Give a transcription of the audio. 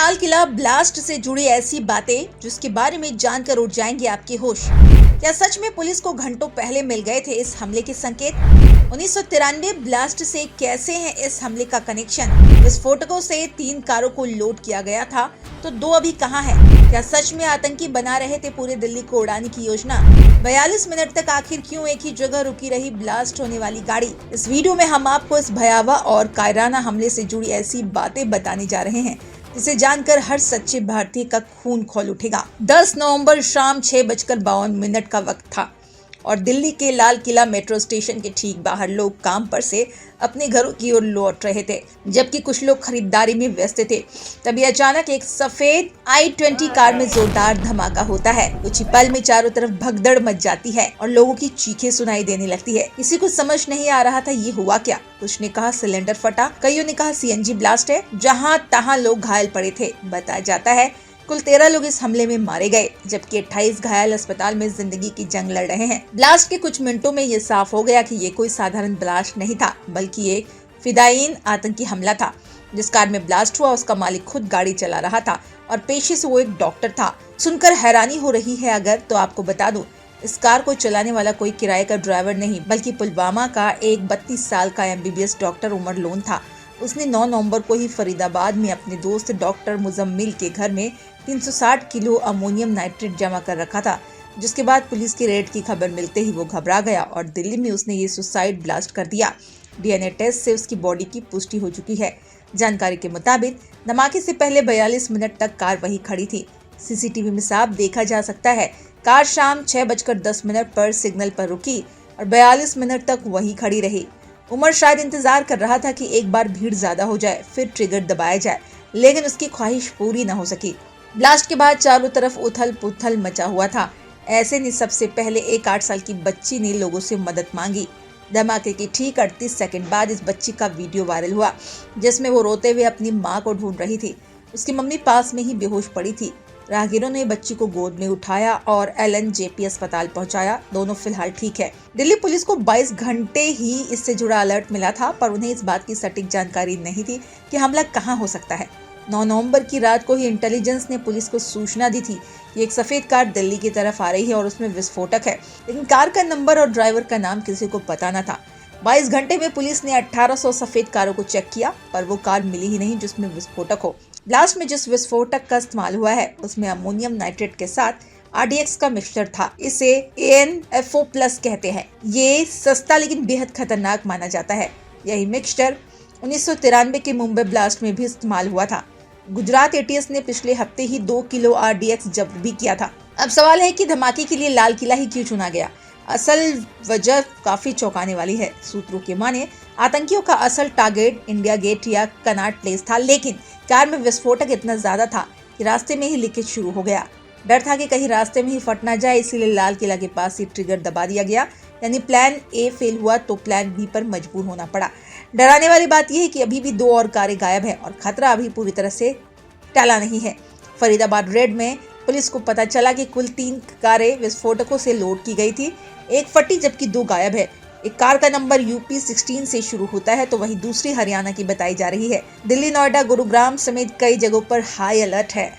Lal Qila blast से जुड़ी ऐसी बातें जिसके बारे में जानकर उड़ जाएंगे आपके होश। क्या सच में पुलिस को घंटों पहले मिल गए थे इस हमले के संकेत? 1993 ब्लास्ट से कैसे है इस हमले का कनेक्शन? विस्फोटकों से 3 कारों को लोड किया गया था तो 2 अभी कहां हैं? क्या सच में आतंकी बना रहे थे पूरे दिल्ली को उड़ाने की योजना? 42 मिनट तक आखिर क्यों एक ही जगह रुकी रही ब्लास्ट होने वाली गाड़ी? इस वीडियो में हम आपको इस भयावह और कायराना हमले से जुड़ी ऐसी बातें बताने जा रहे हैं जिसे जानकर हर सच्चे भारतीय का खून खौल उठेगा। 10 नवंबर शाम 6:52 का वक्त था और दिल्ली के लाल किला मेट्रो स्टेशन के ठीक बाहर लोग काम पर से अपने घरों की ओर लौट रहे थे, जबकि कुछ लोग खरीदारी में व्यस्त थे। तभी अचानक एक सफेद i20 कार में जोरदार धमाका होता है। कुछ ही पल में चारों तरफ भगदड़ मच जाती है और लोगों की चीखें सुनाई देने लगती है। किसी को समझ नहीं आ रहा था ये हुआ क्या। कुछ ने कहा सिलेंडर फटा, कईयों ने कहा सीएनजी ब्लास्ट है। जहाँ तहाँ लोग घायल पड़े थे। बताया जाता है कुल 13 लोग इस हमले में मारे गए, जबकि 28 घायल अस्पताल में जिंदगी की जंग लड़ रहे हैं। ब्लास्ट के कुछ मिनटों में ये साफ हो गया कि ये कोई साधारण ब्लास्ट नहीं था, बल्कि एक फिदायीन आतंकी हमला था। जिस कार में ब्लास्ट हुआ उसका मालिक खुद गाड़ी चला रहा था और पेशे से वो एक डॉक्टर था। सुनकर हैरानी हो रही है अगर, तो आपको बता दूं, इस कार को चलाने वाला कोई किराए का ड्राइवर नहीं, बल्कि पुलवामा का एक 32 साल का MBBS डॉक्टर उमर लोन था। उसने 9 नवंबर को ही फरीदाबाद में अपने दोस्त डॉक्टर मुजम्मिल के घर में 360 किलो अमोनियम नाइट्रेट जमा कर रखा था, जिसके बाद पुलिस की रेड की खबर मिलते ही वो घबरा गया और दिल्ली में उसने ये सुसाइड ब्लास्ट कर दिया। DNA टेस्ट से उसकी बॉडी की पुष्टि हो चुकी है। जानकारी के मुताबिक धमाके से पहले 42 मिनट तक कार वहीं खड़ी थी। CCTV में साफ देखा जा सकता है कार शाम 6:10 पर सिग्नल पर रुकी और 42 मिनट तक वहीं खड़ी रही। उमर शायद इंतजार कर रहा था कि एक बार भीड़ ज्यादा हो जाए फिर ट्रिगर दबाया जाए, लेकिन उसकी ख्वाहिश पूरी न हो सकी। ब्लास्ट के बाद चारों तरफ उथल पुथल मचा हुआ था। ऐसे में सबसे पहले एक 8 साल की बच्ची ने लोगों से मदद मांगी। धमाके के ठीक 38 सेकंड बाद इस बच्ची का वीडियो वायरल हुआ, जिसमें वो रोते हुए अपनी मां को ढूंढ रही थी। उसकी मम्मी पास में ही बेहोश पड़ी थी। राहगीरों ने बच्ची को गोद में उठाया और LNJP अस्पताल पहुंचाया। दोनों फिलहाल ठीक है। दिल्ली पुलिस को 22 घंटे ही इससे जुड़ा अलर्ट मिला था, पर उन्हें इस बात की सटीक जानकारी नहीं थी कि हमला कहां हो सकता है। 9 नवंबर की रात को ही इंटेलिजेंस ने पुलिस को सूचना दी थी कि एक सफेद कार दिल्ली की तरफ आ रही है और उसमें विस्फोटक है, लेकिन कार का नंबर और ड्राइवर का नाम किसी को पता न था। 22 घंटे में पुलिस ने 1800 सफेद कारों को चेक किया, पर वो कार मिली ही नहीं जिसमें विस्फोटक हो। ब्लास्ट में जिस विस्फोटक का इस्तेमाल हुआ है उसमें अमोनियम नाइट्रेट के साथ RDX का मिक्सचर था। इसे ANFO+ कहते हैं। ये सस्ता लेकिन बेहद खतरनाक माना जाता है। यही मिक्सचर 1993 के मुंबई ब्लास्ट में भी इस्तेमाल हुआ था। गुजरात ATS ने पिछले हफ्ते ही 2 किलो RDX जब्त भी किया था। अब सवाल है कि धमाके के लिए लाल किला ही क्यों चुना गया? असल वजह काफी चौंकाने वाली है। सूत्रों के माने आतंकियों का असल टारगेट इंडिया गेट या कनॉट प्लेस था, लेकिन कार में विस्फोटक इतना ज्यादा था कि रास्ते में ही लीकेज शुरू हो गया। डर था कि कहीं रास्ते में ही फट ना जाए, इसीलिए लाल किला के पास ही ट्रिगर दबा दिया गया। यानी प्लान A फेल हुआ तो प्लान B पर मजबूर होना पड़ा। डराने वाली बात यह है कि अभी भी 2 और कारें गायब है और खतरा अभी पूरी तरह से टला नहीं है। फरीदाबाद रेड में पुलिस को पता चला कि कुल 3 कारें विस्फोटकों से लोड की गई थी। एक फटी जबकि 2 गायब है। एक कार का नंबर UP 16 से शुरू होता है तो वहीं दूसरी हरियाणा की बताई जा रही है। दिल्ली, नोएडा, गुरुग्राम समेत कई जगहों पर हाई अलर्ट है।